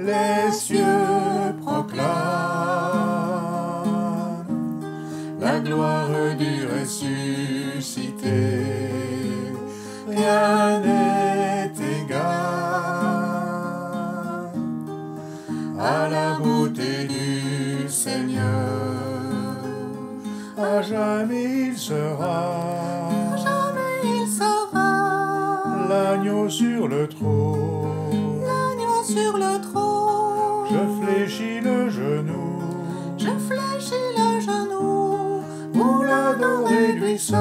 Les cieux proclament la gloire du ressuscité. Rien n'est égal à la beauté du Seigneur. À jamais il sera, l'agneau sur le trône, l'agneau sur le trône. Je fléchis le genou, je fléchis le genou pour l'adorer lui seul.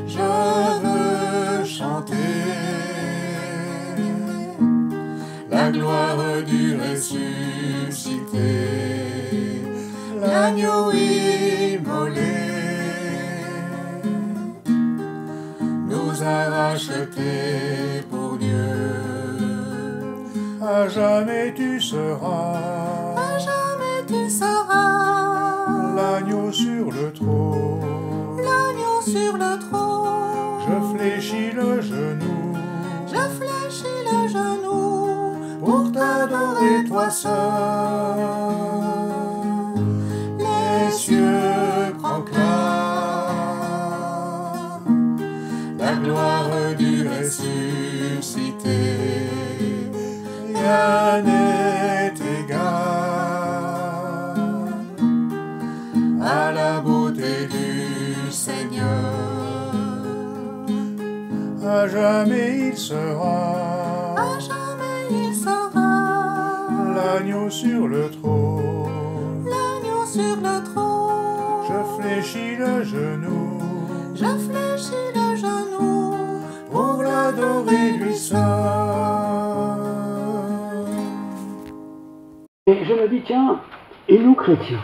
Je veux chanter la gloire du ressuscité, l'agneau immolé nous a rachetés pour Dieu. À jamais tu seras, à jamais tu seras, l'agneau sur le trône, l'agneau sur le trône. Je fléchis le genou, je fléchis le genou pour t'adorer toi seul. Les cieux proclament la gloire du ressuscité. Rien n'est égal à la beauté du Seigneur. À jamais il sera, à jamais il sera, l'agneau sur le trône, l'agneau sur le trône. Je fléchis le genou, je fléchis le genou pour l'adorer lui seul. Et je me dis, tiens, et nous chrétiens,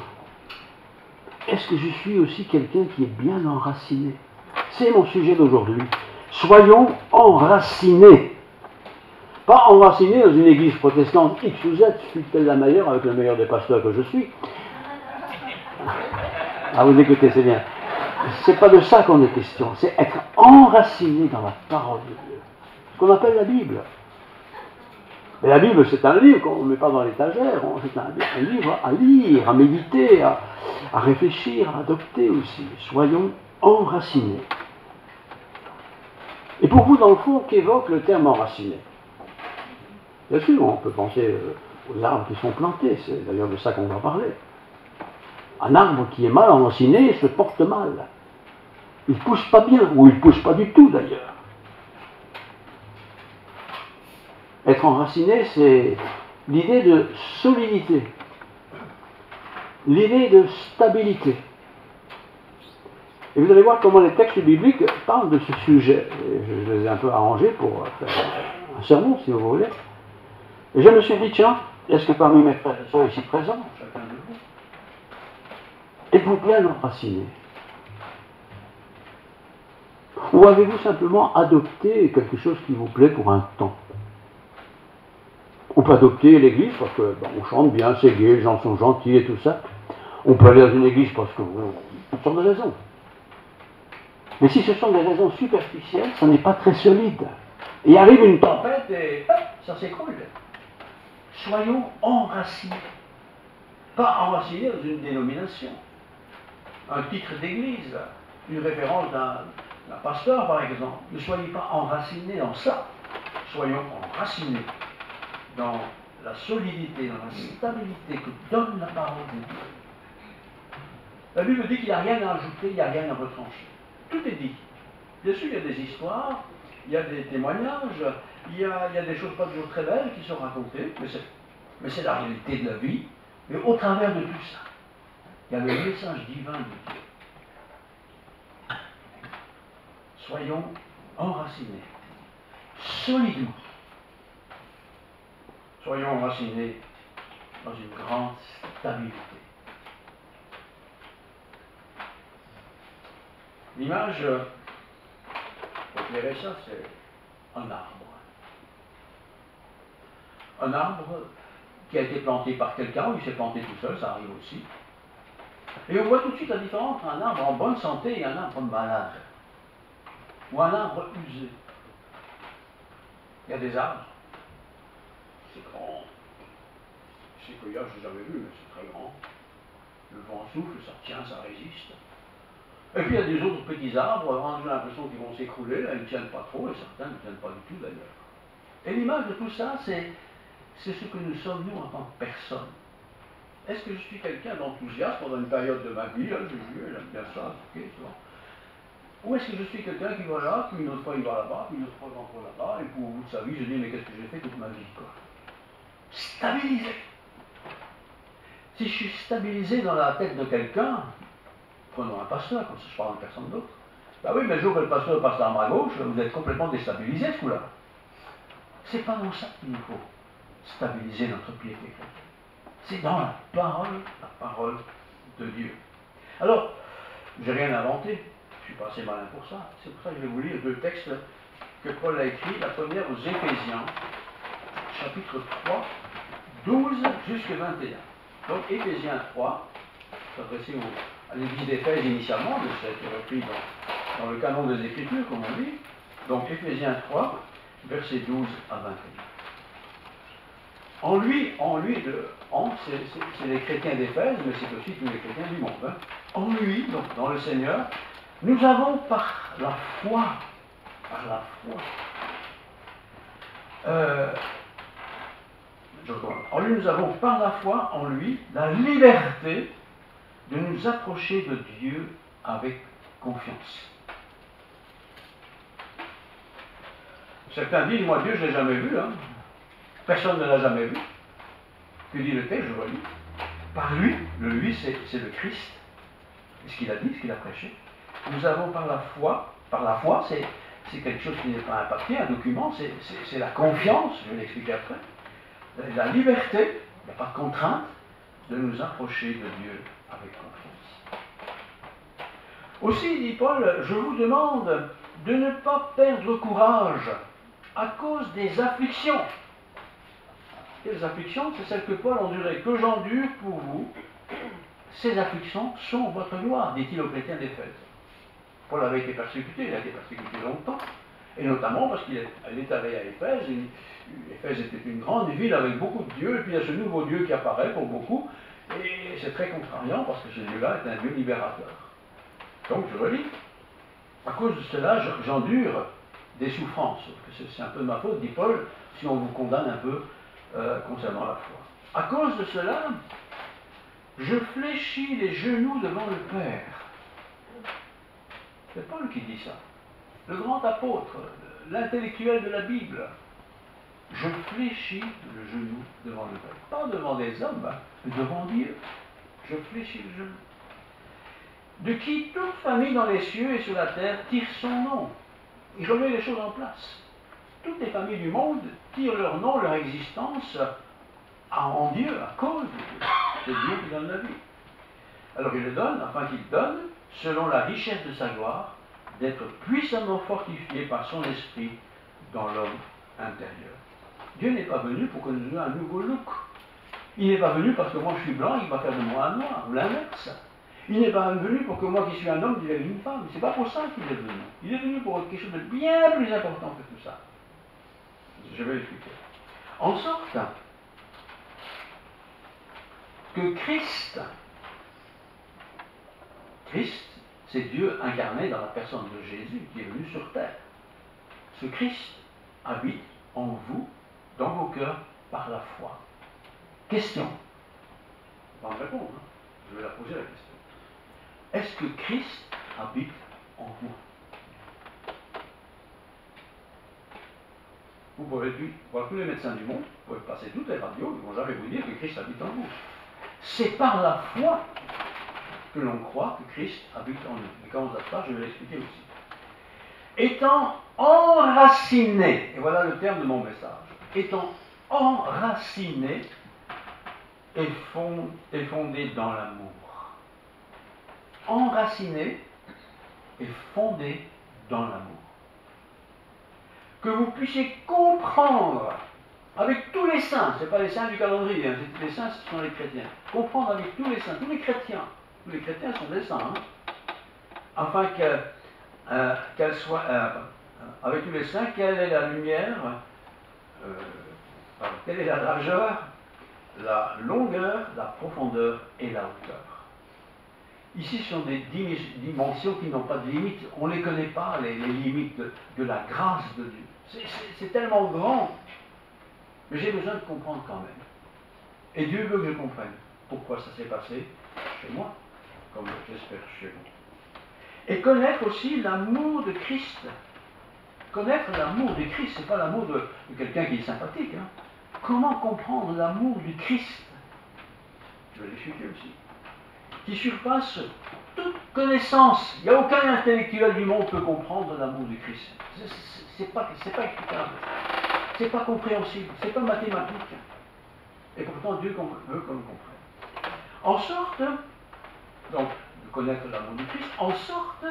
est-ce que je suis aussi quelqu'un qui est bien enraciné? C'est mon sujet d'aujourd'hui. Soyons enracinés. Pas enracinés dans une église protestante X ou Z, fût-elle la meilleure, avec le meilleur des pasteurs que je suis. Ah, vous écoutez, c'est bien. C'est pas de ça qu'on est question, c'est être enraciné dans la parole de Dieu. Ce qu'on appelle la Bible. Mais la Bible, c'est un livre qu'on ne met pas dans l'étagère, c'est un livre à lire, à méditer, à réfléchir, à adopter aussi. Soyons enracinés. Et pour vous, dans le fond, qu'évoque le terme enraciné? Bien sûr, on peut penser aux arbres qui sont plantés, c'est d'ailleurs de ça qu'on va parler. Un arbre qui est mal enraciné se porte mal. Il ne pousse pas bien, ou il ne pousse pas du tout d'ailleurs. Être enraciné, c'est l'idée de solidité, l'idée de stabilité. Et vous allez voir comment les textes bibliques parlent de ce sujet. Et je les ai un peu arrangés pour faire un sermon, si vous voulez. Et je me suis dit, tiens, est-ce que parmi mes frères et sœurs ici présents, chacun de vous, êtes-vous bien enraciné? Ou avez-vous simplement adopté quelque chose qui vous plaît pour un temps? On peut adopter l'église parce que on chante bien, c'est gai, les gens sont gentils et tout ça. On peut aller dans une église parce que toutes sortes de raisons. Mais si ce sont des raisons superficielles, ça n'est pas très solide. Et arrive une tempête et hop, ça s'écroule. Soyons enracinés. Pas enracinés dans une dénomination. Un titre d'église, une référence d'un pasteur par exemple. Ne soyez pas enracinés dans ça. Soyons enracinés dans la solidité, dans la stabilité que donne la parole de Dieu. La Bible dit qu'il n'y a rien à ajouter, il n'y a rien à retrancher. Tout est dit. Bien sûr, il y a des histoires, il y a des témoignages, il y a des choses pas toujours très belles qui sont racontées, mais c'est la réalité de la vie. Mais au travers de tout ça, il y a le message divin de Dieu. Soyons enracinés, solidement. Soyons enracinés dans une grande stabilité. L'image, pour éclairer ça, c'est un arbre. Un arbre qui a été planté par quelqu'un, ou il s'est planté tout seul, ça arrive aussi. Et on voit tout de suite la différence entre un arbre en bonne santé et un arbre malade. Ou un arbre usé. Il y a des arbres c'est grand. Ces feuillages, je n'ai jamais vu, mais c'est très grand. Le vent souffle, ça tient, ça résiste. Et puis il y a des autres petits arbres, j'ai l'impression qu'ils vont s'écrouler, là, ils ne tiennent pas trop, et certains ne tiennent pas du tout d'ailleurs. Et l'image de tout ça, c'est ce que nous sommes, nous, en tant que personnes. Est-ce que je suis quelqu'un d'enthousiaste pendant une période de ma vie, j'aime bien ça, ok, c'est bon. Ou est-ce que je suis quelqu'un qui va là, puis une autre fois il va là-bas, puis une autre fois il va encore là-bas, et puis au bout de sa vie, je dis, mais qu'est-ce que j'ai fait toute ma vie, quoi? Stabilisé. Si je suis stabilisé dans la tête de quelqu'un, prenons un pasteur, comme ça je parle de personne d'autre. Ben oui, mais le jour que le pasteur passe l'arme à gauche, vous êtes complètement déstabilisé ce coup-là. C'est pas dans ça qu'il nous faut stabiliser notre piété chrétienne. C'est dans la parole de Dieu. Alors, j'ai rien inventé, je suis pas assez malin pour ça. C'est pour ça que je vais vous lire deux textes que Paul a écrits. La première aux Éphésiens, chapitre 3, 12 jusqu'à 21. Donc, Éphésiens 3, s'adresser à l'église d'Éphèse initialement, mais ça a été repris dans le canon des Écritures, comme on dit. Donc, Éphésiens 3, versets 12 à 21. C'est les chrétiens d'Éphèse, mais c'est aussi tous les chrétiens du monde. Hein. En lui, donc dans le Seigneur, nous avons par la foi, en lui, nous avons par la foi, en lui, la liberté de nous approcher de Dieu avec confiance. Certains disent, moi Dieu je ne l'ai jamais vu, hein. Personne ne l'a jamais vu. Que dit le texte, je relis. Par lui, le lui c'est le Christ, ce qu'il a dit, ce qu'il a prêché. Nous avons par la foi c'est quelque chose qui n'est pas un papier, un document, c'est la confiance, je vais l'expliquer après, la liberté, il n'y a pas de contrainte, de nous approcher de Dieu avec confiance. Aussi, dit Paul, je vous demande de ne pas perdre courage à cause des afflictions. Quelles afflictions? C'est celles que Paul endurait, que j'endure pour vous. Ces afflictions sont votre gloire, dit-il aux chrétiens d'Éphèse. Paul avait été persécuté, il a été persécuté longtemps, et notamment parce qu'il est allé à Éphèse. Éphèse était une grande ville avec beaucoup de dieux, et puis il y a ce nouveau Dieu qui apparaît pour beaucoup, et c'est très contrariant parce que ce Dieu-là est un Dieu libérateur. Donc je relis, à cause de cela, j'endure des souffrances. C'est un peu de ma faute, dit Paul, si on vous condamne un peu concernant la foi. À cause de cela, je fléchis les genoux devant le Père. C'est Paul qui dit ça. Le grand apôtre, l'intellectuel de la Bible. Je fléchis le genou devant le Père. Pas devant des hommes, mais devant Dieu. Je fléchis le genou. De qui toute famille dans les cieux et sur la terre tire son nom. Il remet les choses en place. Toutes les familles du monde tirent leur nom, leur existence en Dieu, à cause de Dieu. C'est Dieu qui donne la vie. Alors il le donne, afin qu'il donne, selon la richesse de sa gloire, d'être puissamment fortifié par son esprit dans l'homme intérieur. Dieu n'est pas venu pour que nous ayons un nouveau look. Il n'est pas venu parce que moi je suis blanc, il va faire de moi un noir, ou l'inverse. Il n'est pas venu pour que moi qui suis un homme devienne une femme. C'est pas pour ça qu'il est venu. Il est venu pour quelque chose de bien plus important que tout ça. Je vais l'expliquer. En sorte que Christ, c'est Dieu incarné dans la personne de Jésus qui est venu sur terre. Ce Christ habite en vous, dans vos cœurs, par la foi. Question. Je vais en répondre. Hein. Je vais la poser la question. Est-ce que Christ habite en vous? Vous pouvez voir tous les médecins du monde, vous pouvez passer toutes les radios, ils ne vont jamais vous dire que Christ habite en vous. C'est par la foi que l'on croit que Christ habite en nous. Et quand on a ça, je vais l'expliquer aussi. Étant enraciné, et voilà le terme de mon message, étant enraciné et fondé dans l'amour. Enraciné et fondé dans l'amour. Que vous puissiez comprendre avec tous les saints, ce n'est pas les saints du calendrier, hein, les saints ce sont les chrétiens, comprendre avec tous les saints, tous les chrétiens sont des saints, hein, afin qu'elle soit, avec tous les saints, quelle est la lumière Alors, quelle est la largeur, la longueur, la profondeur et la hauteur? Ici, ce sont des dimensions qui n'ont pas de limite. On ne les connaît pas, les limites de la grâce de Dieu. C'est tellement grand. Mais j'ai besoin de comprendre quand même. Et Dieu veut que je comprenne pourquoi ça s'est passé chez moi, comme j'espère chez vous. Et connaître aussi l'amour de Christ. Connaître l'amour du Christ, ce n'est pas l'amour de quelqu'un qui est sympathique. Hein. Comment comprendre l'amour du Christ? Je vais l'expliquer aussi. Qui surpasse toute connaissance. Il n'y a aucun intellectuel du monde qui peut comprendre l'amour du Christ. C'est pas explicable. C'est pas compréhensible. C'est pas mathématique. Et pourtant, Dieu veut qu'on le comprenne. En sorte, donc, de connaître l'amour du Christ, en sorte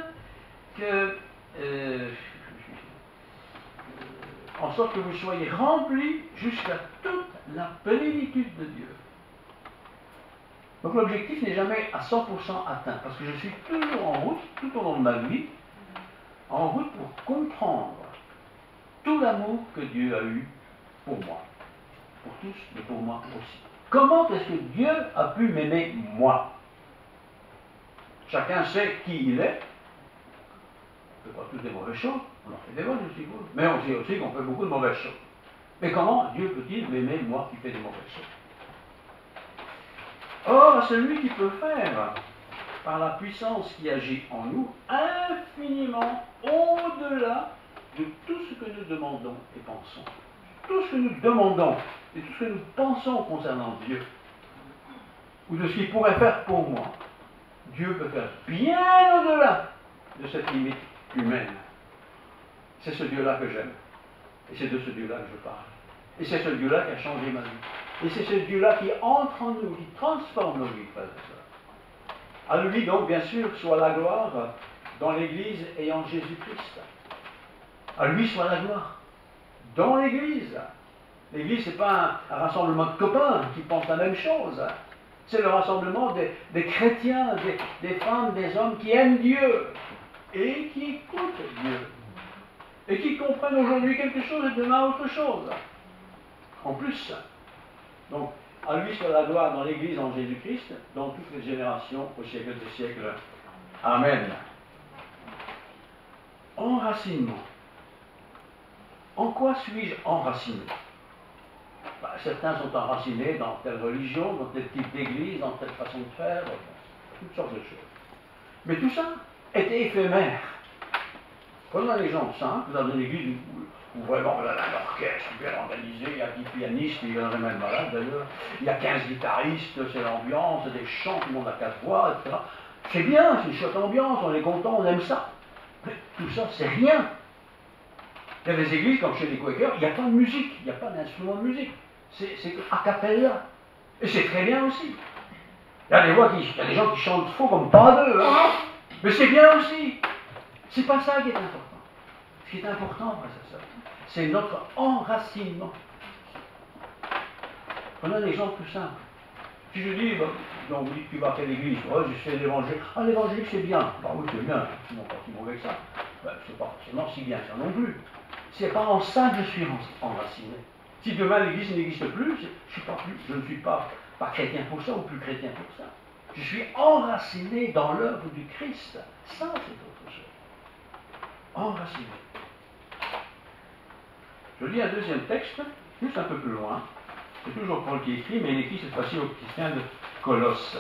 que vous soyez remplis jusqu'à toute la plénitude de Dieu. Donc l'objectif n'est jamais à 100% atteint, parce que je suis toujours en route, tout au long de ma vie, en route pour comprendre tout l'amour que Dieu a eu pour moi. Pour tous, mais pour moi aussi. Comment est-ce que Dieu a pu m'aimer moi? Chacun sait qui il est. On ne fait pas tous des mauvaises choses, on en fait des bonnes aussi, mais on sait aussi qu'on fait beaucoup de mauvaises choses. Mais comment Dieu peut-il m'aimer moi qui fais des mauvaises choses? Or, celui qui peut faire, par la puissance qui agit en nous, infiniment au-delà de tout ce que nous demandons et pensons. Tout ce que nous demandons et tout ce que nous pensons concernant Dieu, ou de ce qu'il pourrait faire pour moi, Dieu peut faire bien au-delà de cette limite humaine. C'est ce Dieu-là que j'aime. Et c'est de ce Dieu-là que je parle. Et c'est ce Dieu-là qui a changé ma vie. Et c'est ce Dieu-là qui entre en nous, qui transforme nos vies, frères et sœurs. À lui donc, bien sûr, soit la gloire dans l'Église et en Jésus-Christ. À lui soit la gloire dans l'Église. L'Église, ce n'est pas un rassemblement de copains qui pensent la même chose. C'est le rassemblement des chrétiens, des femmes, des hommes qui aiment Dieu et qui écoutent Dieu. Et qui comprennent aujourd'hui quelque chose et demain autre chose. En plus, donc, à lui soit la gloire dans l'Église en Jésus-Christ, dans toutes les générations, au siècle des siècles. Amen. Enracinement. En quoi suis-je enraciné? Certains sont enracinés dans telle religion, dans tel type d'église, dans telle façon de faire, toutes sortes de choses. Mais tout ça était éphémère. Prenons un exemple simple, dans une église où vraiment vous avez un orchestre bien organisé, il y a 10 pianistes, il y en a même malade d'ailleurs, il y a 15 guitaristes, c'est l'ambiance, des chants, tout le monde a 4 voix, etc. C'est bien, c'est une chouette ambiance, on est content, on aime ça. Mais tout ça, c'est rien. Il y a des églises, comme chez les Quakers, il n'y a pas de musique, il n'y a pas d'instrument de musique. C'est a cappella. Et c'est très bien aussi. Il y a des gens qui chantent faux comme pas d'eux. Hein. Mais c'est bien aussi. C'est pas ça qui est important. Ce qui est important, c'est notre enracinement. Prenons un exemple tout simple. Si je dis, donc vous dites que tu vas faire l'église, ouais, je fais l'évangile. Ah, l'évangile c'est bien. Bah oui, c'est bien, c'est pas si mauvais que ça. Ben, c'est pas forcément si bien que ça non plus. C'est pas en ça que je suis enraciné. Si demain l'église n'existe plus, je ne suis pas chrétien pour ça ou plus chrétien pour ça. Je suis enraciné dans l'œuvre du Christ. Ça, c'est autre chose. Enraciné. Je lis un deuxième texte, juste un peu plus loin. C'est toujours Paul qui écrit, mais il écrit cette fois-ci aux Chrétiens de Colosse.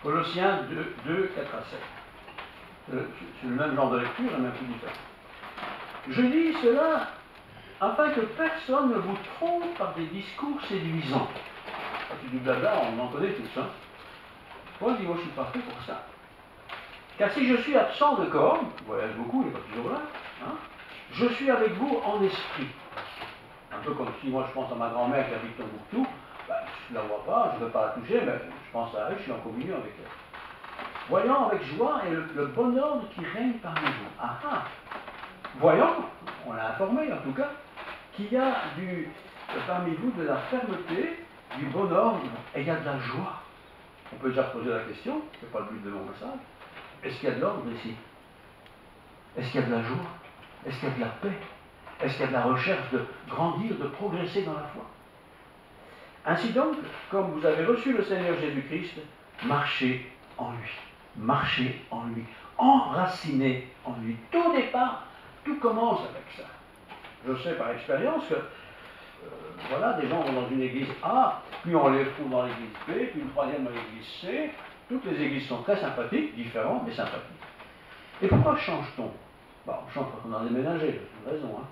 Colossiens 2, 4 à 7. C'est le même genre de lecture, mais un peu différent. Je dis cela afin que personne ne vous trompe par des discours séduisants. C'est du blabla, on en connaît tous. Hein. Paul dit, moi je suis pas fait pour ça. Car si je suis absent de corps, je voyage beaucoup, il n'est pas toujours là, hein, je suis avec vous en esprit. Un peu comme si moi je pense à ma grand-mère qui habite Tombouctou, ben, je ne la vois pas, je ne veux pas la toucher, mais je pense à elle, je suis en communion avec elle. Voyant avec joie et le bon ordre qui règne parmi vous. Ah ah. Voyons, on l'a informé en tout cas, qu'il y a parmi vous de la fermeté, du bon ordre, et il y a de la joie. On peut déjà se poser la question, ce n'est pas le but de mon message, est-ce qu'il y a de l'ordre ici? Est-ce qu'il y a de la joie? Est-ce qu'il y a de la paix? Est-ce qu'il y a de la recherche de grandir, de progresser dans la foi? Ainsi donc, comme vous avez reçu le Seigneur Jésus-Christ, marchez en lui. Marchez en lui. Enracinez en lui. Tout départ, tout commence avec ça. Je sais par expérience que voilà, des gens vont dans une église A, puis on les trouve dans l'église B, puis une troisième dans l'église C. Toutes les églises sont très sympathiques, différentes, mais sympathiques. Et pourquoi change-t-on? On change parce qu'on a déménagé, c'est une raison. Hein.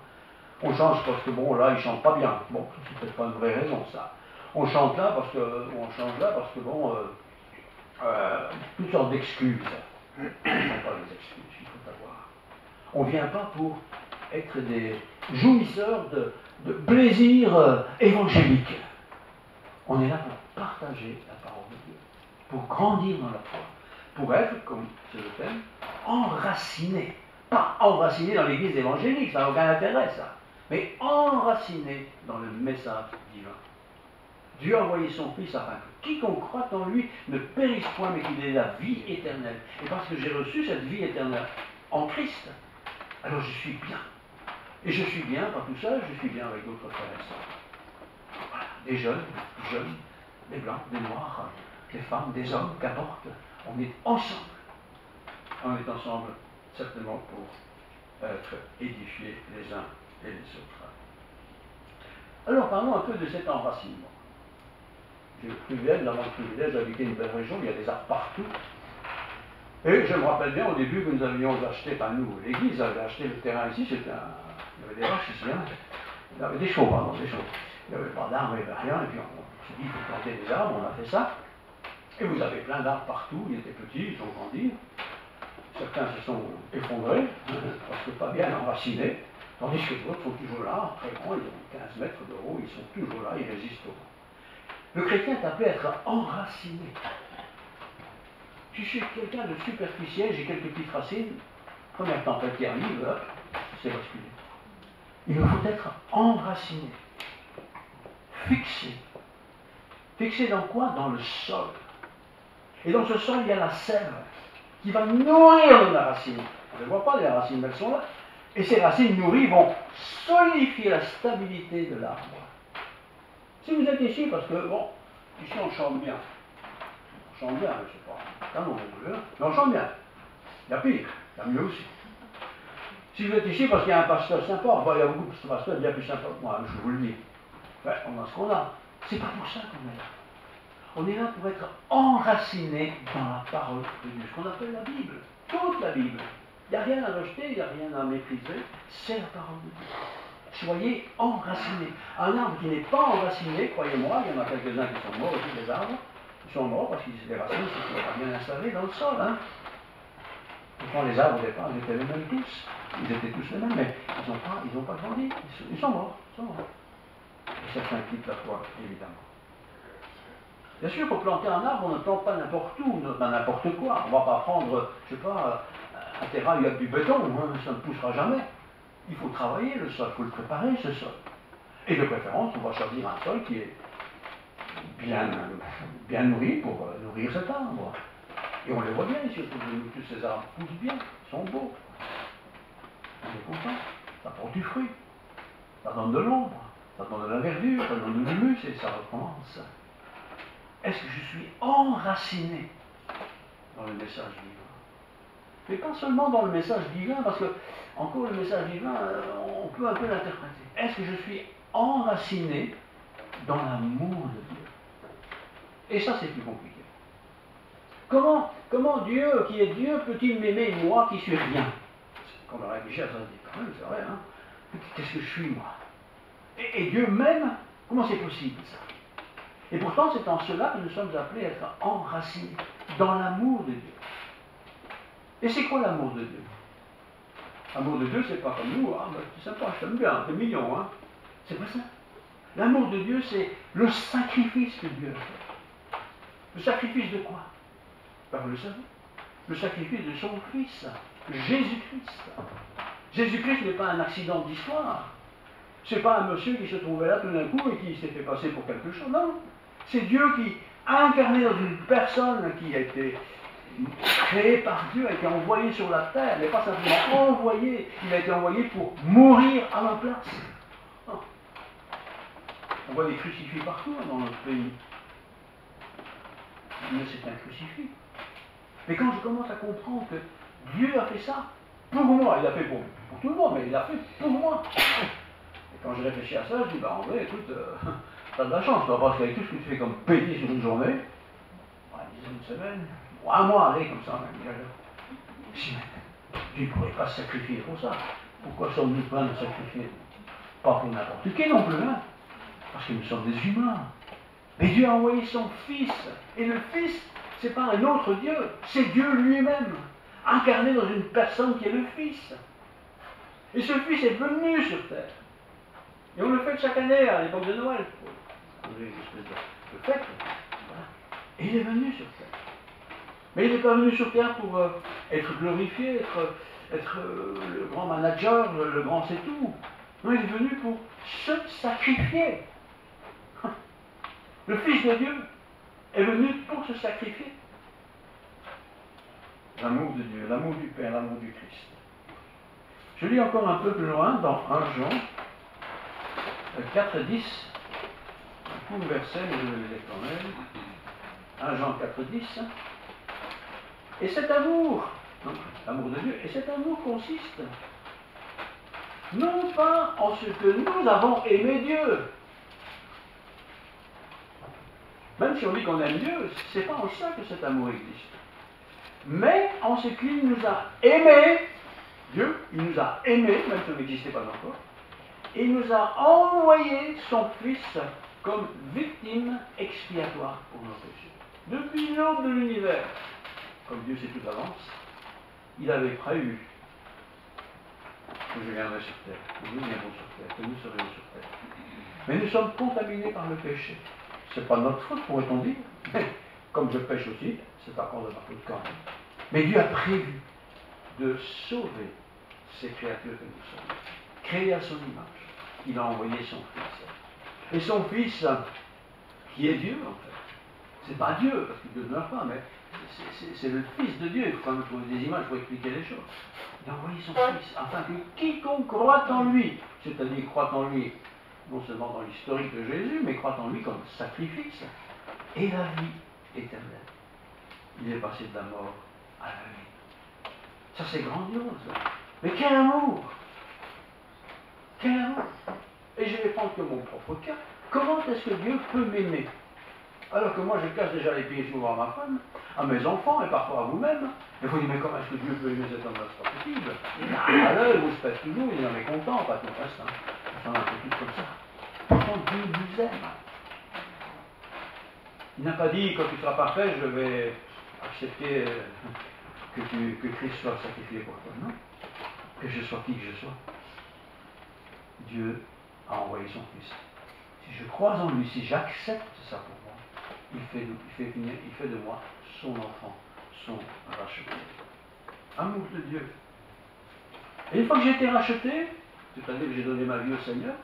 On change parce que, bon, là, ils ne chantent pas bien. Bon, c'est peut-être pas une vraie raison, ça. On chante là parce que, ou on change là parce que, bon, toutes sortes d'excuses. Ce ne sont pas des excuses qu'il faut avoir. On ne vient pas pour être des jouisseurs de plaisir évangélique. On est là pour partager la parole de Dieu, pour grandir dans la foi, pour être, comme c'est le thème, enraciné. Pas enraciné dans l'église évangélique, ça n'a aucun intérêt, ça. Mais enraciné dans le message divin. Dieu a envoyé son Fils afin que quiconque croit en lui ne périsse point, mais qu'il ait la vie éternelle. Et parce que j'ai reçu cette vie éternelle en Christ, alors je suis bien. Et je suis bien, pas tout seul, je suis bien avec d'autres frères et sœurs. Voilà, des jeunes, des blancs, des noirs, des femmes, des hommes, qu'importe. On est ensemble. On est ensemble certainement pour être édifiés les uns et les autres. Alors parlons un peu de cet enracinement. J'ai le privilège, d'habiter une belle région, il y a des arbres partout. Et je me rappelle bien au début que nous avions acheté, enfin nous, l'église avait acheté le terrain ici, il y avait des vaches ici, hein. Il y avait des chevaux, pardon, des chevaux. Il n'y avait pas d'arbres, il n'y avait rien, et puis on s'est dit, il faut planter des arbres, on a fait ça. Et vous avez plein d'arbres partout, ils étaient petits, ils ont grandi. Certains se sont effondrés, parce que pas bien enracinés, tandis que d'autres sont toujours là, très grands, ils ont 15 mètres de haut, ils sont toujours là, ils résistent au vent. Le chrétien est appelé à être enraciné. Si je suis quelqu'un de superficiel, j'ai quelques petites racines, première tempête qui arrive, hop, c'est basculé. Il me faut être enraciné, fixé. Fixé dans quoi? Dans le sol. Et dans ce sol, il y a la sève qui va nourrir la racine. On ne les voit pas, les racines, mais elles sont là. Et ces racines nourries vont solidifier la stabilité de l'arbre. Si vous êtes ici, parce que, bon, ici on chante bien. On chante bien, je ne sais pas, canon, mais on chante bien. Il y a pire, il y a mieux aussi. Si vous êtes ici parce qu'il y a un pasteur sympa, il y a beaucoup de pasteurs bien plus sympas que moi, je vous le dis. Enfin, on a ce qu'on a. C'est pas pour ça qu'on est là. On est là pour être enraciné dans la parole de Dieu, ce qu'on appelle la Bible, toute la Bible. Il n'y a rien à rejeter, il n'y a rien à mépriser, c'est la parole de Dieu. Soyez enracinés. Un arbre qui n'est pas enraciné, croyez-moi, il y en a quelques-uns qui sont morts aussi, des arbres, ils sont morts parce que les racines ne se sont pas bien installées dans le sol. Hein. Pourtant, les arbres au départ, ils étaient les mêmes tous. Ils étaient tous les mêmes, mais ils n'ont pas grandi. Ils sont morts. Et certains quittent la foi, évidemment. Bien sûr, pour planter un arbre, on ne plante pas n'importe où, dans n'importe quoi. On ne va pas prendre, je ne sais pas, un terrain avec du béton, hein, ça ne poussera jamais. Il faut travailler le sol, il faut le préparer, ce sol. Et de préférence, on va choisir un sol qui est bien nourri pour nourrir cet arbre. Et on les voit bien ici, tous ces arbres poussent bien, ils sont beaux. On est content, ça porte du fruit, ça donne de l'ombre, ça donne de la verdure, ça donne de l'humus et ça recommence. Est-ce que je suis enraciné dans le message divin? Mais pas seulement dans le message divin, parce que, encore le message divin, on peut un peu l'interpréter. Est-ce que je suis enraciné dans l'amour de Dieu? Et ça, c'est plus compliqué. Comment Dieu, qui est Dieu, peut-il m'aimer, moi, qui suis rien? Quand on réfléchit à ça, on se dit, quand même, c'est vrai, hein? Qu'est-ce que je suis, moi? Et Dieu m'aime? Comment c'est possible, ça? Et pourtant, c'est en cela que nous sommes appelés à être enracinés dans l'amour de Dieu. Et c'est quoi l'amour de Dieu? L'amour de Dieu, c'est pas comme nous, ah, c'est sympa, je t'aime bien, t'es mignon, hein? C'est pas ça. L'amour de Dieu, c'est le sacrifice que Dieu a fait. Le sacrifice de quoi? Ben, vous le savez. Le sacrifice de son Fils, Jésus-Christ. Jésus-Christ n'est pas un accident d'histoire. C'est pas un monsieur qui se trouvait là tout d'un coup et qui s'est fait passer pour quelque chose. Non. C'est Dieu qui a incarné dans une personne qui a été créée par Dieu, a été envoyée sur la terre, mais pas simplement envoyé, il a été envoyé pour mourir à ma place. On voit des crucifix partout dans notre pays. Mais c'est un crucifix. Mais quand je commence à comprendre que Dieu a fait ça pour moi, il a fait pour tout le monde, mais il a fait pour moi. Et quand je réfléchis à ça, je dis, bah en vrai, écoute, t'as de la chance, toi, parce qu'avec tout ce que tu fais comme pédé sur une journée, disons une semaine, ou un mois, allez, comme ça, même, si, tu ne pourrais pas se sacrifier pour ça. Pourquoi sommes-nous prêts à nous sacrifier? Pas pour n'importe qui non plus, hein, parce que nous sommes des humains. Mais Dieu a envoyé son Fils, et le Fils, c'est pas un autre Dieu, c'est Dieu lui-même, incarné dans une personne qui est le Fils. Et ce Fils est venu sur terre. Et on le fait chaque année à l'époque de Noël. On a une espèce de fête. Voilà. Et il est venu sur terre. Mais il n'est pas venu sur terre pour être glorifié, être le grand manager, le grand c'est tout. Non, il est venu pour se sacrifier. Le Fils de Dieu est venu pour se sacrifier. L'amour de Dieu, l'amour du Père, l'amour du Christ. Je lis encore un peu plus loin dans 1 Jean 4, 10. Un court verset, mais je le lis quand même. 1 Jean 4, 10. Et cet amour, donc l'amour de Dieu, et cet amour consiste non pas en ce que nous avons aimé Dieu. Même si on dit qu'on aime Dieu, c'est pas en ça que cet amour existe. Mais en ce qu'il nous a aimés, Dieu, il nous a aimés, même si on n'existait pas encore, et il nous a envoyé son Fils comme victime expiatoire pour nos péchés. Depuis l'aube de l'univers, comme Dieu sait tout d'avance, il avait prévu que je viendrai sur terre, que nous viendrons sur terre, que nous serions sur terre. Mais nous sommes contaminés par le péché. C'est pas notre faute, pourrait-on dire. Mais comme je pêche aussi, c'est à cause de ma faute quand même. Mais Dieu a prévu de sauver ces créatures que nous sommes, créées à son image. Il a envoyé son Fils. Et son Fils, qui est Dieu en fait, c'est pas Dieu, parce que Dieu ne meurt pas, mais c'est le Fils de Dieu. Il faut quand même trouver des images pour expliquer les choses. Il a envoyé son Fils, afin que quiconque croit en lui, c'est-à-dire croit en lui, non seulement dans l'historique de Jésus, mais croit en lui comme sacrifice, et la vie éternelle. Il est passé de la mort à la vie. Ça c'est grandiose. Mais quel amour! Quel amour! Et je vais prendre que mon propre cas. Comment est-ce que Dieu peut m'aimer? Alors que moi je casse déjà les pieds souvent à ma femme, à mes enfants et parfois à vous-même. Et vous dites, mais comment est-ce que Dieu peut aimer cet homme-là? C'est pas possible. Il a à l'œil, il vous se pèse toujours, il en est content, pas tout le reste. On s'en a fait tout comme ça. Pourtant Dieu nous aime. Il n'a pas dit, quand tu seras parfait, je vais accepter que Christ soit sacrifié pour toi. Non. Que je sois qui que je sois. Dieu a envoyé son Fils. Si je crois en lui, si j'accepte ça pour moi, il fait de moi son enfant, son racheté. Amour de Dieu. Et une fois que j'ai été racheté, c'est-à-dire que j'ai donné ma vie au Seigneur,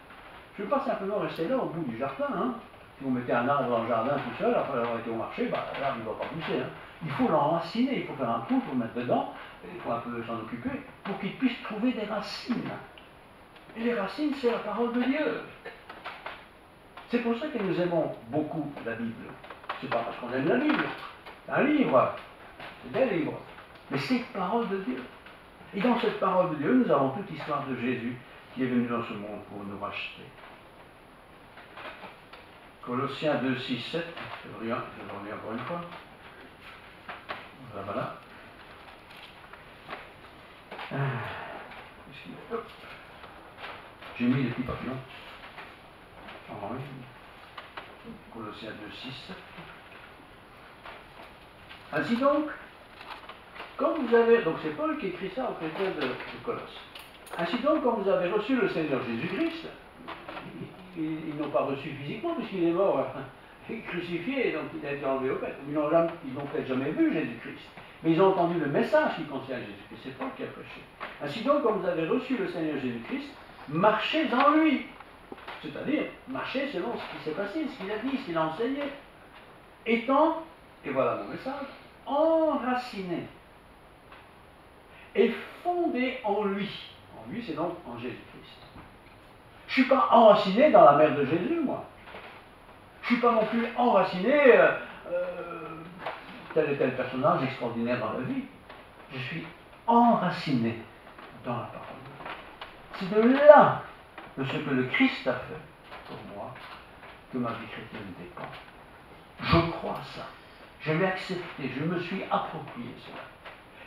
je ne veux pas simplement rester là au bout du jardin. Hein. Si vous mettez un arbre dans le jardin tout seul, après avoir été au marché, l'arbre ne va pas pousser. Hein. Il faut l'enraciner, il faut faire un trou pour le mettre dedans, il faut un peu s'en occuper, pour qu'il puisse trouver des racines. Et les racines, c'est la parole de Dieu. C'est pour ça que nous aimons beaucoup la Bible. C'est pas parce qu'on aime la Bible. C'est un livre, c'est des livres. Mais c'est la parole de Dieu. Et dans cette parole de Dieu, nous avons toute l'histoire de Jésus qui est venu dans ce monde pour nous racheter. Colossiens 2, 6, 7, je le relis encore une fois. Voilà. J'ai mis les petits papillons. Oui. Colossiens 2, 6, 7. Ainsi donc, comme vous avez, donc c'est Paul qui écrit ça aux chrétiens de Colosse. Ainsi donc, quand vous avez reçu le Seigneur Jésus-Christ, ils n'ont pas reçu physiquement puisqu'il est mort, crucifié, donc il a été enlevé au Père. Ils n'ont peut-être jamais vu Jésus-Christ, mais ils ont entendu le message qui concerne Jésus-Christ. C'est Paul qui a prêché. Ainsi donc, quand vous avez reçu le Seigneur Jésus-Christ, marchez en lui. C'est-à-dire, marchez selon ce qui s'est passé, ce qu'il a dit, ce qu'il a enseigné. Étant, et voilà mon message, enraciné et fondé en lui. En lui, c'est donc en Jésus-Christ. Je ne suis pas enraciné dans la mère de Jésus, moi. Je ne suis pas non plus enraciné tel et tel personnage extraordinaire dans la vie. Je suis enraciné dans la parole. C'est de là, de ce que le Christ a fait pour moi, que ma vie chrétienne dépend. Je crois ça. Je l'ai accepté. Je me suis approprié cela.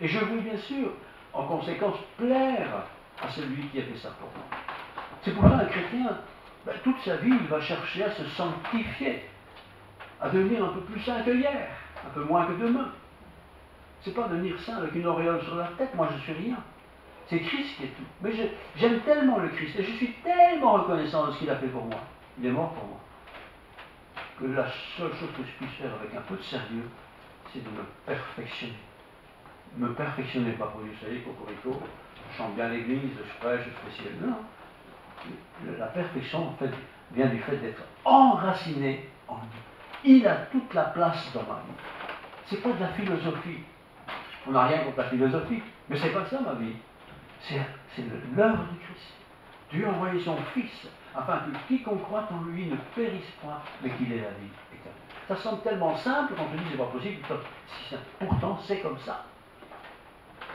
Et je veux bien sûr, en conséquence, plaire à celui qui a fait ça pour moi. C'est pour ça un chrétien, toute sa vie, il va chercher à se sanctifier, à devenir un peu plus saint que hier, un peu moins que demain. C'est pas devenir saint avec une auréole sur la tête, moi je suis rien. C'est Christ qui est tout. Mais j'aime tellement le Christ et je suis tellement reconnaissant de ce qu'il a fait pour moi. Il est mort pour moi. Que la seule chose que je puisse faire avec un peu de sérieux, c'est de me perfectionner. Me perfectionner, pas pour dire, vous savez, cocorico, je chante bien l'église, je prêche, je fais ciel. Non. La perfection, en fait, vient du fait d'être enraciné en lui. Il a toute la place dans ma vie. C'est pas de la philosophie. On n'a rien contre la philosophie, mais c'est pas ça ma vie. C'est l'œuvre du Christ. Dieu a envoyé son Fils, afin que quiconque croit en lui ne périsse point, mais qu'il ait la vie éternelle. Ça semble tellement simple quand on dit c'est pas possible, pourtant c'est comme ça.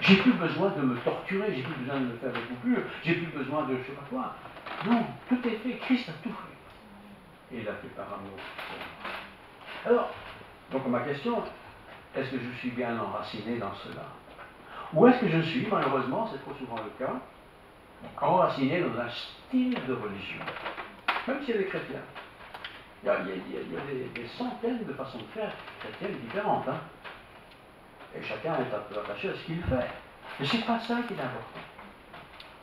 J'ai plus besoin de me torturer, j'ai plus besoin de me faire des coupures, j'ai plus besoin de je sais pas quoi. Non, tout est fait, Christ a tout fait. Et il a fait par amour. Alors, donc ma question, est-ce que je suis bien enraciné dans cela? Ou est-ce que je suis, malheureusement, c'est trop souvent le cas, enraciné dans un style de religion, même si elle est chrétienne. Il y a des centaines de façons de faire chrétiennes différentes. Hein? Et chacun est un peu attaché à ce qu'il fait. Mais c'est pas ça qui est important.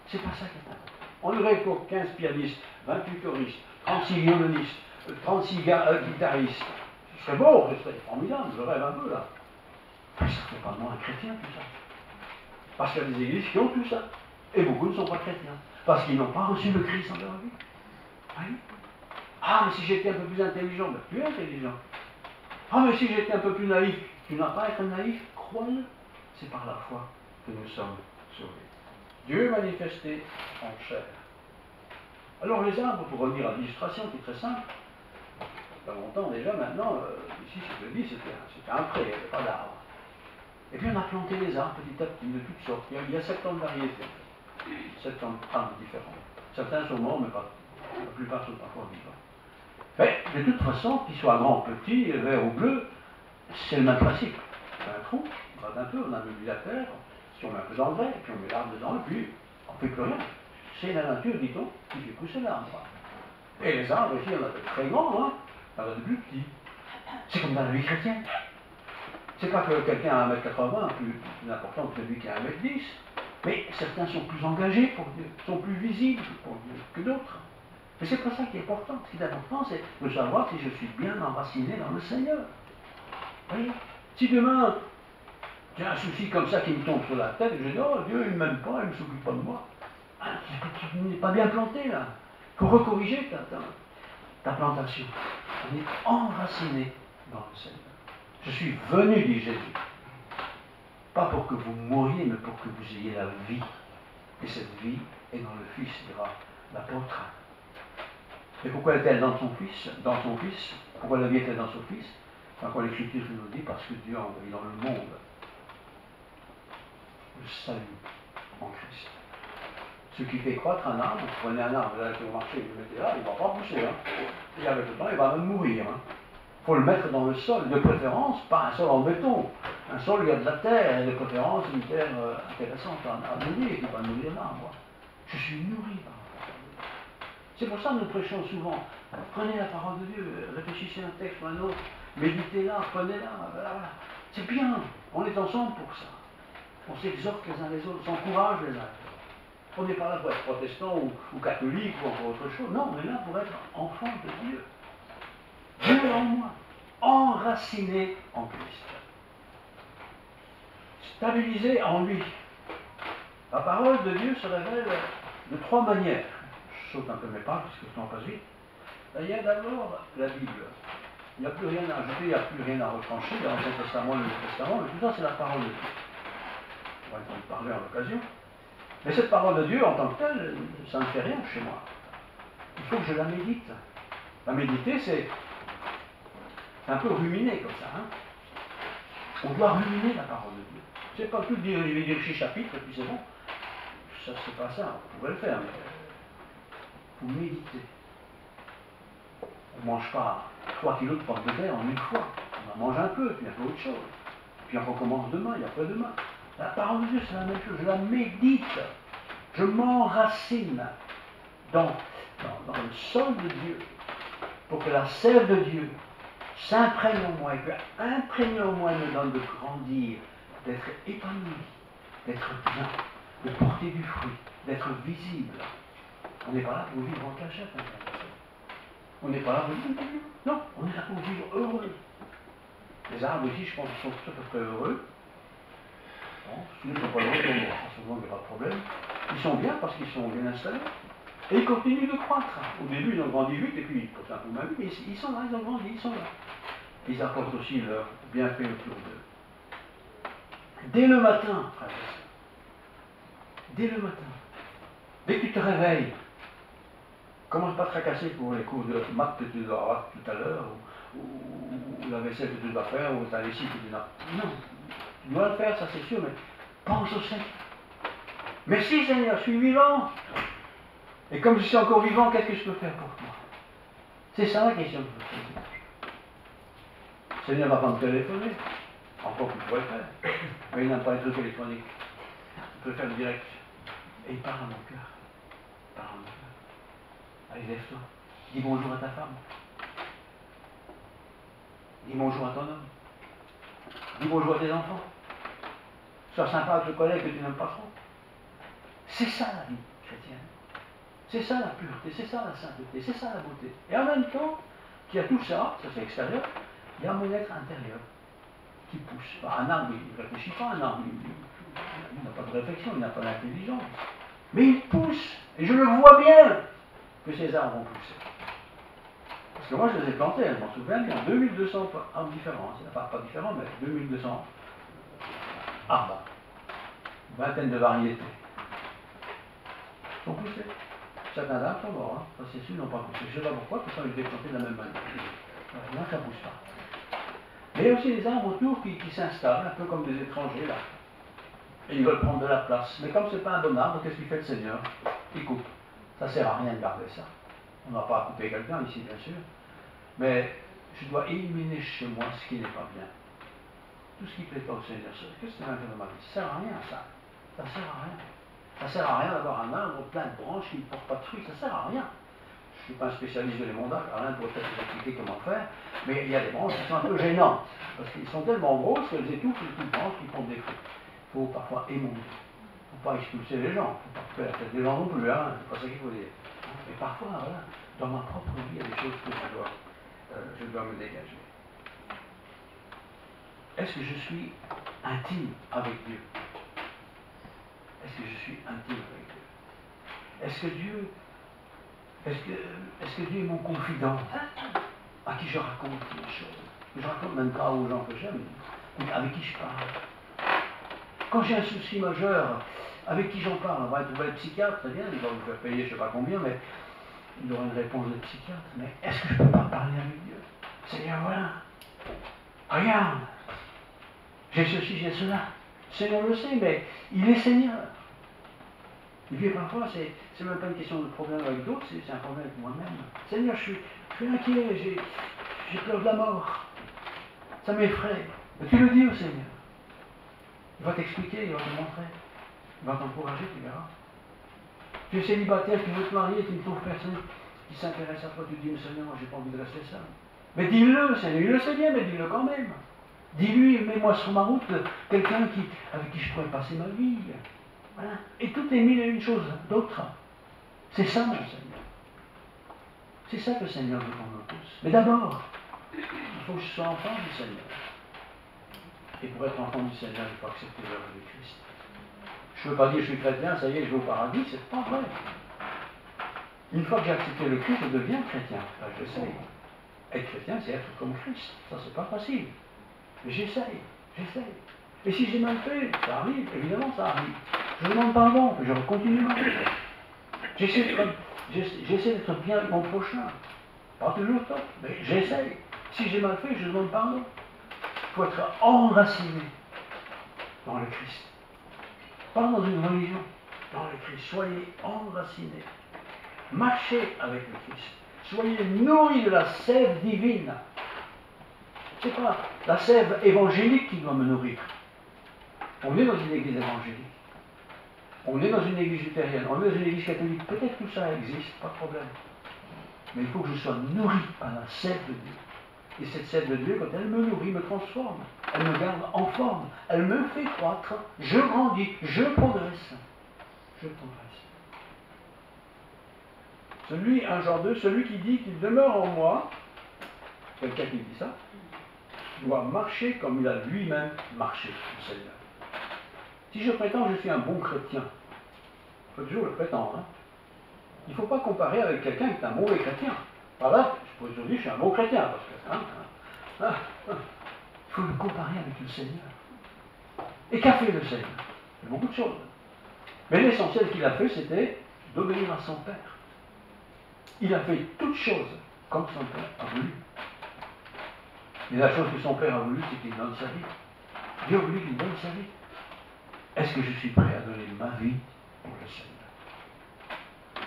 C'est pas ça qui est important. On aurait pour 15 pianistes, 28 choristes, 36 violonistes, 36 guitaristes. Ce serait beau, ce serait formidable, je rêve un peu là. Mais ça ne fait pas de moi un chrétien tout ça. Parce qu'il y a des églises qui ont tout ça. Et beaucoup ne sont pas chrétiens. Parce qu'ils n'ont pas reçu le Christ dans leur vie. Oui. Ah, mais si j'étais un peu plus intelligent, ben, tu es intelligent. Ah, mais si j'étais un peu plus naïf, tu n'as pas à être naïf, crois-le. C'est par la foi que nous sommes sauvés. Dieu manifesté en chair. Alors les arbres, pour revenir à l'illustration qui est très simple, il y a longtemps déjà, maintenant, ici, je le dis, c'était un pré, il n'y avait pas d'arbres. Et puis on a planté des arbres petit à petit, de toutes sortes. Il y a 70 variétés, 70 arbres différents. Certains sont morts, mais pas, la plupart sont encore vivants. Mais de toute façon, qu'ils soient grands, petits, verts ou bleus, c'est le même principe. C'est un tronc, on gratte un peu, on ameublit la terre, si on met un peu d'engrais, et puis on met l'arbre dedans, et puis on ne fait plus rien. C'est la nature, dit-on, qui fait pousser l'arbre. Et les arbres, ici, il y en a de très grands, hein, il y en a de plus petits. C'est comme dans la vie chrétienne. C'est pas que quelqu'un a 1m80 plus important que celui qui a 1m10, mais certains sont plus engagés pour Dieu, sont plus visibles pour Dieu que d'autres. Mais c'est pas ça qui est important. Ce qui est important, c'est de savoir si je suis bien enraciné dans le Seigneur. Vous voyez? Si demain, j'ai un souci comme ça qui me tombe sur la tête, et je dis, oh Dieu, il ne m'aime pas, il ne s'occupe pas de moi. Ah, tu n'es pas bien planté là. Il faut recorriger ta plantation. On est enraciné dans le Seigneur. Je suis venu, dit Jésus. Pas pour que vous mouriez, mais pour que vous ayez la vie. Et cette vie est dans le Fils, dira l'apôtre. Et pourquoi est-elle dans son Fils? Pourquoi la vie est-elle dans son Fils? Encore l'Écriture nous dit, parce que Dieu a envoyé dans le monde le salut en Christ. Ce qui fait croître un arbre, vous prenez un arbre, là, vous marchez, vous le mettez là, il ne va pas pousser. Hein. Et avec le temps, il va même mourir. Hein. Il faut le mettre dans le sol, de préférence, pas un sol en béton. Un sol, il y a de la terre, et de préférence, une terre intéressante à nourrir, qui va nourrir l'arbre. Je suis nourri par la parole de Dieu. C'est pour ça que nous prêchons souvent. Prenez la parole de Dieu, réfléchissez un texte ou un autre, méditez-la, prenez-la, voilà. C'est bien, on est ensemble pour ça. On s'exhorte les uns les autres, on s'encourage les uns les autres. On n'est pas là pour être protestant ou catholique ou encore autre chose. Non, on est là pour être enfant de Dieu. Dieu en moi, enraciné en Christ. Stabilisé en lui. La parole de Dieu se révèle de trois manières. Je saute un peu mes pages parce que le temps passe vite. Il y a d'abord la Bible. Il n'y a plus rien à ajouter, il n'y a plus rien à retrancher dans l'Ancien Testament et le Nouveau Testament, mais tout ça c'est la parole de Dieu. On va en parler en l'occasion. Mais cette parole de Dieu en tant que telle, ça ne fait rien chez moi. Il faut que je la médite. La méditer, c'est C'est un peu ruminer comme ça. Hein. On doit ruminer la parole de Dieu. C'est pas tout dire, je vais dire 6 chapitres et puis c'est bon. Ça, c'est pas ça. On pourrait le faire, mais il faut méditer. On ne mange pas 3 kilos de pommes de terre en une fois. On en mange un peu, puis un peu autre chose. Puis on recommence demain et après-demain. La parole de Dieu, c'est la même chose. Je la médite. Je m'enracine dans le sol de Dieu pour que la sève de Dieu s'imprègne en moi et que, imprégné en moi, me donne de grandir, d'être épanoui, d'être bien, de porter du fruit, d'être visible. On n'est pas là pour vivre en cachette. On n'est pas là pour vivre. Non, on est là pour vivre heureux. Les arbres ici, je pense qu'ils sont tout à fait heureux. Bon, s'ils ne sont pas heureux, il n'y a pas de problème. Ils sont bien parce qu'ils sont bien installés. Et ils continuent de croître. Au début, ils ont grandi vite, et puis, c'est un peu mal vu, mais ils sont là, ils ont grandi, ils sont là. Ils apportent aussi leur bienfait autour d'eux. Dès le matin, frère, dès le matin, dès que tu te réveilles, commence pas à te tracasser pour les cours de maths que tu dois avoir tout à l'heure, ou la vaisselle que tu dois faire, ou ta lessive que tu dois. Non, tu dois le faire, ça c'est sûr, mais pense au Seigneur. Mais si, Seigneur, je suis vivant. Et comme je suis encore vivant, qu'est-ce que je peux faire pour toi? C'est ça la question que je peux poser. Le Seigneur va pas me téléphoner. Encore qu'il pourrait le faire. Mais il n'a pas les trucs électroniques. Il peut le faire direct. Et il parle à mon cœur. Il parle à mon cœur. Allez, lève-toi. Dis bonjour à ta femme. Dis bonjour à ton homme. Dis bonjour à tes enfants. Sois sympa avec le collègue que tu n'aimes pas trop. C'est ça la vie chrétienne. C'est ça la pureté, c'est ça la sainteté, c'est ça la beauté. Et en même temps, qu'il y a tout ça, ça c'est extérieur, il y a mon être intérieur qui pousse. Un arbre, il ne réfléchit pas, un arbre, il n'a pas de réflexion, il n'a pas d'intelligence. Mais il pousse, et je le vois bien que ces arbres ont poussé. Parce que moi je les ai plantés, je m'en souviens bien, 2200 arbres différents, pas différents, mais 2200 arbres, une vingtaine de variétés. Ils sont poussés. Certains arbres sont morts, hein. Ça c'est sûr, ils n'ont pas poussé. Je ne sais pas pourquoi, parce qu'ils étaient plantés de la même manière. Là, ça ne pousse pas. Mais il y a aussi des arbres autour qui s'installent, un peu comme des étrangers là. Et ils veulent prendre de la place. Mais comme ce n'est pas un bon arbre, qu'est-ce qu'il fait le Seigneur? Il coupe. Ça ne sert à rien de garder ça. On n'a pas à couper quelqu'un ici, bien sûr. Mais je dois éliminer chez moi ce qui n'est pas bien. Tout ce qui ne plaît pas au Seigneur. Qu'est-ce que c'est un peu de ma vie? Ça ne sert à rien, ça. Ça ne sert à rien. Ça ne sert à rien d'avoir un arbre plein de branches qui ne portent pas de fruits, ça ne sert à rien. Je ne suis pas un spécialiste de l'émondage, Alain pourrait peut-être vous expliquer comment faire, mais il y a des branches qui sont un peu gênantes, parce qu'ils sont tellement grosses qu'elles étouffent les petites branches qui portent des fruits. Il faut parfois émonder. Il ne faut pas expulser les gens, il ne faut pas couper la tête des gens non plus, hein, c'est pas ça qu'il faut dire. Mais parfois, voilà, dans ma propre vie, il y a des choses que je dois me dégager. Est-ce que je suis intime avec Dieu? Est-ce que je suis intime avec Dieu? Est-ce que Dieu est mon confident à qui je raconte les choses? Je raconte même pas aux gens que j'aime, mais avec qui je parle. Quand j'ai un souci majeur, avec qui j'en parle? On va trouver le psychiatre, très bien, il va vous faire payer je ne sais pas combien, mais il aura une réponse de psychiatre. Mais est-ce que je ne peux pas parler avec Dieu? Seigneur, voilà, regarde, j'ai ceci, j'ai cela. Seigneur le sait, mais il est Seigneur. Et puis parfois, c'est même pas une question de problème avec d'autres, c'est un problème avec moi-même. Seigneur, je suis inquiet, j'ai peur de la mort. Ça m'effraie. Mais tu le dis au Seigneur. Il va t'expliquer, il va te montrer. Il va t'encourager, tu verras. Tu es célibataire, tu veux te marier, tu ne trouves personne qui s'intéresse à toi, tu dis, mais Seigneur, moi j'ai pas envie de rester seul. Mais dis-le, Seigneur, il le sait bien, mais dis-le quand même. Dis-lui, mets-moi sur ma route quelqu'un avec qui je pourrais passer ma vie. Voilà. Et tout est mille et une choses d'autres. C'est ça, mon Seigneur. C'est ça que le Seigneur veut qu'on nous tous. Mais d'abord, il faut que je sois enfant du Seigneur. Et pour être enfant du Seigneur, il faut accepter l'œuvre de Christ. Je ne veux pas dire je suis chrétien, ça y est, je vais au paradis, c'est pas vrai. Une fois que j'ai accepté le Christ, je deviens chrétien. Enfin, je sais. Être chrétien, c'est être comme Christ. Ça, c'est pas facile. Mais j'essaye. Et si j'ai mal fait, ça arrive, évidemment, ça arrive. Je demande pardon, je continue ma vie. J'essaie d'être bien avec mon prochain. Pas toujours top, mais j'essaye. Si j'ai mal fait, je demande pardon. Il faut être enraciné dans le Christ. Pas dans une religion, dans le Christ. Soyez enracinés. Marchez avec le Christ. Soyez nourris de la sève divine. Ce n'est pas la sève évangélique qui doit me nourrir. On est dans une église évangélique. On est dans une église luthérienne. On est dans une église catholique. Peut-être que tout ça existe, pas de problème. Mais il faut que je sois nourri par la sève de Dieu. Et cette sève de Dieu, quand elle me nourrit, me transforme. Elle me garde en forme. Elle me fait croître. Je grandis. Je progresse. Je progresse. Celui, 1 Jean 2, celui qui dit qu'il demeure en moi, quelqu'un qui dit ça, doit marcher comme il a lui-même marché, le Seigneur. Si je prétends que je suis un bon chrétien, il faut toujours le prétendre, hein. Il ne faut pas comparer avec quelqu'un qui est un mauvais chrétien. Par là, je peux toujours dire que je suis un bon chrétien, parce que il faut le comparer avec le Seigneur. Et qu'a fait le Seigneur? Il y a beaucoup de choses. Mais l'essentiel qu'il a fait, c'était d'obéir à son Père. Il a fait toutes choses comme son Père a voulu. Et la chose que son Père a voulu, c'est qu'il donne sa vie. Dieu a voulu qu'il donne sa vie. Est-ce que je suis prêt à donner ma vie pour le Seigneur?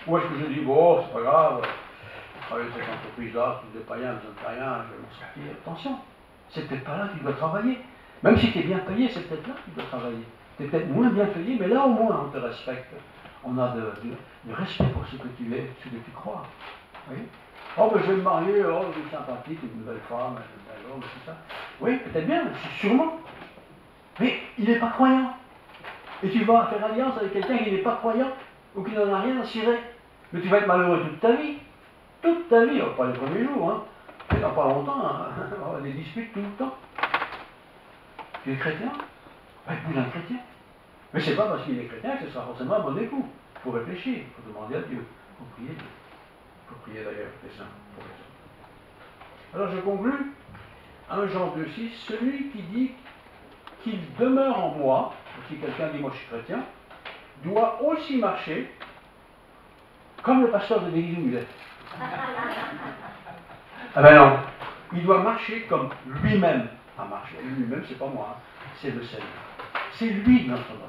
Ou est-ce que je dis, bon, c'est pas grave, je travaille dans cette entreprise-là, si vous n'êtes pas rien, vous n'êtes pas rien, je vais m'en sortir. Attention, c'est peut-être pas là que tu dois travailler. Même si tu es bien payé, c'est peut-être là que tu dois travailler. Tu es peut-être moins bien payé, mais là au moins on te respecte. On a du respect pour ce que tu es, ce que tu crois. Oui. Oh, ben je vais me marier, oh, c'est sympathique, une nouvelle femme, un nouvel homme, tout ça. Oui, peut-être bien, sûrement. Mais il n'est pas croyant. Et tu vas faire alliance avec quelqu'un qui n'est pas croyant, ou qui n'en a rien à cirer. Mais tu vas être malheureux toute ta vie. Toute ta vie, pas les premiers jours, hein. Mais dans pas longtemps, hein. On va avoir des disputes tout le temps. Tu es chrétien? Ben, épouse un chrétien. Mais c'est pas parce qu'il est chrétien que ce sera forcément un bon époux. Il faut réfléchir, il faut demander à Dieu, il faut prier Dieu. Il faut prier d'ailleurs les saints pour les autres. Alors je conclus, 1 Jean 2,6, celui qui dit qu'il demeure en moi, si quelqu'un dit moi je suis chrétien, doit aussi marcher comme le pasteur de l'église où il est. Ah ben non, il doit marcher comme lui-même a marché. Lui-même, c'est pas moi, hein. C'est le Seigneur. C'est lui notre modèle.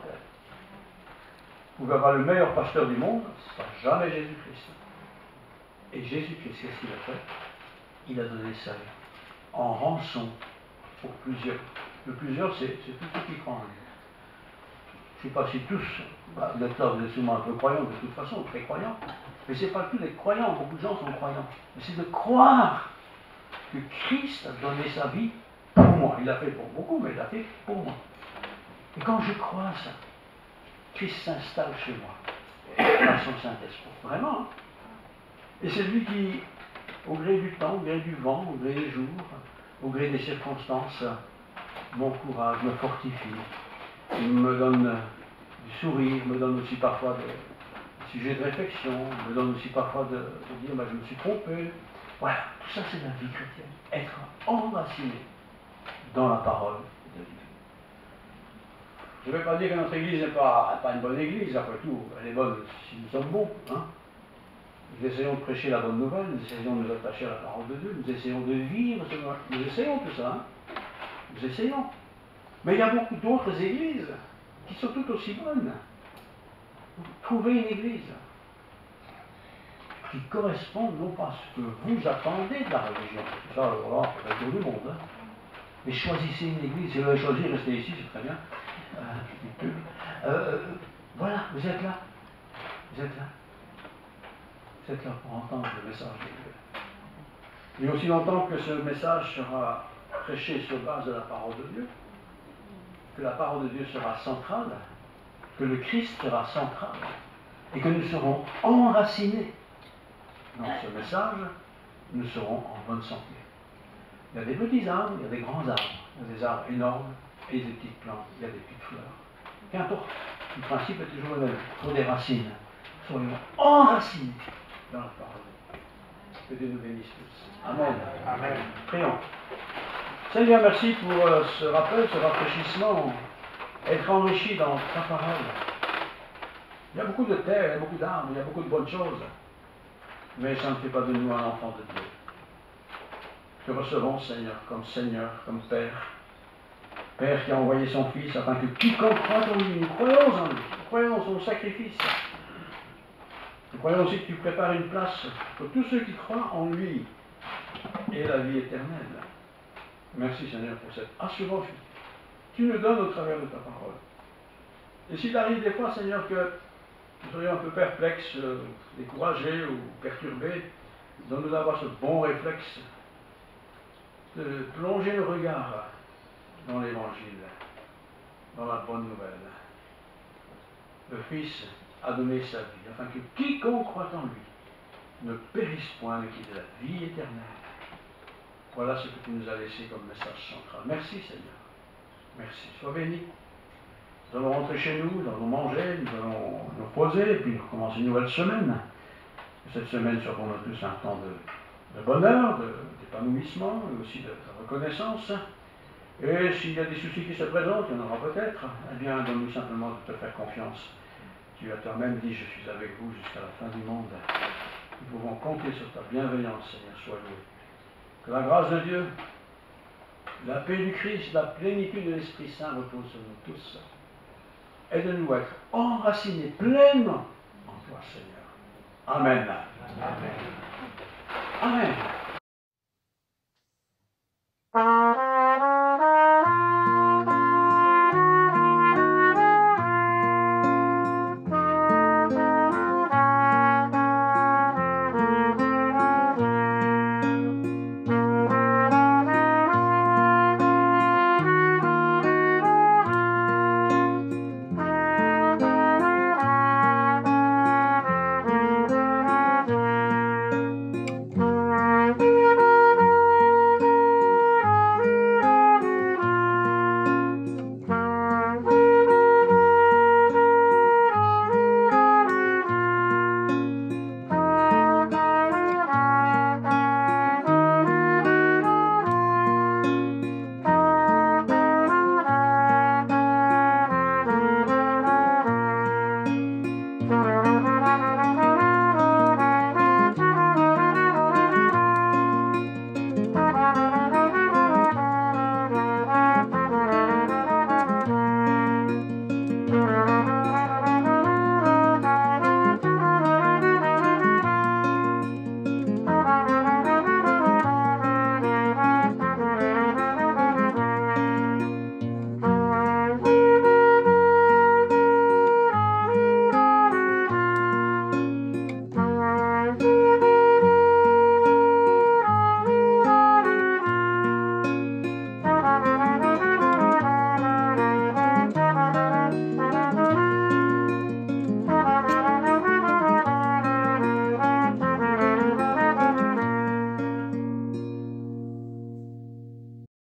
Vous pouvez avoir le meilleur pasteur du monde, ce ne sera jamais Jésus-Christ. Et Jésus-Christ, qu'est-ce qu'il a fait? Il a donné sa vie en rançon pour plusieurs. Le plusieurs, c'est tous ceux qui croient en lui. Je ne sais pas si tous, vous êtes là, vous êtes souvent un peu croyants de toute façon, très croyants. Mais ce n'est pas tous des croyants, beaucoup de gens sont croyants. Mais c'est de croire que Christ a donné sa vie pour moi. Il l'a fait pour beaucoup, mais il l'a fait pour moi. Et quand je crois à ça, Christ s'installe chez moi, par son Saint-Esprit. Vraiment. Hein? Et c'est lui qui, au gré du temps, au gré du vent, au gré des jours, au gré des circonstances, m'encourage, me fortifie, me donne du sourire, me donne aussi parfois des sujets de réflexion, me donne aussi parfois de dire je me suis trompé. Voilà, tout ça c'est la vie chrétienne. Être enraciné dans la parole de Dieu. Je ne vais pas dire que notre église n'est pas une bonne église, après tout, elle est bonne si nous sommes bons. Hein? Nous essayons de prêcher la bonne nouvelle, nous essayons de nous attacher à la parole de Dieu, nous essayons de vivre, nous essayons tout ça. Hein? Nous essayons. Mais il y a beaucoup d'autres églises qui sont toutes aussi bonnes. Trouvez une église qui correspond non pas à ce que vous attendez de la religion, ça, voilà, c'est le tour du monde. Hein? Mais choisissez une église, si vous avez choisi, restez ici, c'est très bien. Voilà, vous êtes là. Vous êtes là. Vous êtes là pour entendre le message de Dieu. Et aussi longtemps que ce message sera prêché sur base de la parole de Dieu, que la parole de Dieu sera centrale, que le Christ sera central, et que nous serons enracinés dans ce message, nous serons en bonne santé. Il y a des petits arbres, il y a des grands arbres, il y a des arbres énormes et des petites plantes, il y a des petites fleurs. Qu'importe, le principe est toujours le même. Il faut des racines. Soyons enracinés dans la parole. Que Dieu nous bénisse tous. Amen. Amen. Prions. Seigneur, merci pour ce rappel, ce rafraîchissement, être enrichi dans ta parole. Il y a beaucoup de terre, il y a beaucoup d'arbres, il y a beaucoup de bonnes choses, mais ça ne fait pas de nous un enfant de Dieu. te recevons, Seigneur, comme Père. Père qui a envoyé son Fils afin que quiconque croit en lui, nous croyons en lui, nous croyons en son sacrifice. Nous croyons aussi que tu prépares une place pour tous ceux qui croient en lui et la vie éternelle. Merci Seigneur pour cette assurance que tu nous donnes au travers de ta parole. Et s'il arrive des fois, Seigneur, que nous soyons un peu perplexes, découragés ou perturbés, donne-nous d'avoir ce bon réflexe de plonger le regard dans l'Évangile, dans la bonne nouvelle. Le Fils a donné sa vie, afin que quiconque croit en lui ne périsse point, mais qu'il ait la vie éternelle. Voilà ce que tu nous as laissé comme message central. Merci Seigneur. Merci. Sois béni. Nous allons rentrer chez nous, nous allons manger, nous allons nous poser, et puis nous recommencer une nouvelle semaine. Et cette semaine sera pour nous tous un temps de bonheur, d'épanouissement, mais aussi de reconnaissance. Et s'il y a des soucis qui se présentent, il y en aura peut-être, eh bien, donne-nous simplement de te faire confiance. Tu as toi-même dit, je suis avec vous jusqu'à la fin du monde. Nous pouvons compter sur ta bienveillance, Seigneur, sois loué. Que la grâce de Dieu, la paix du Christ, la plénitude de l'Esprit Saint repose sur nous tous. Aide-nous à être enracinés pleinement en toi, Seigneur. Amen. Amen. Amen.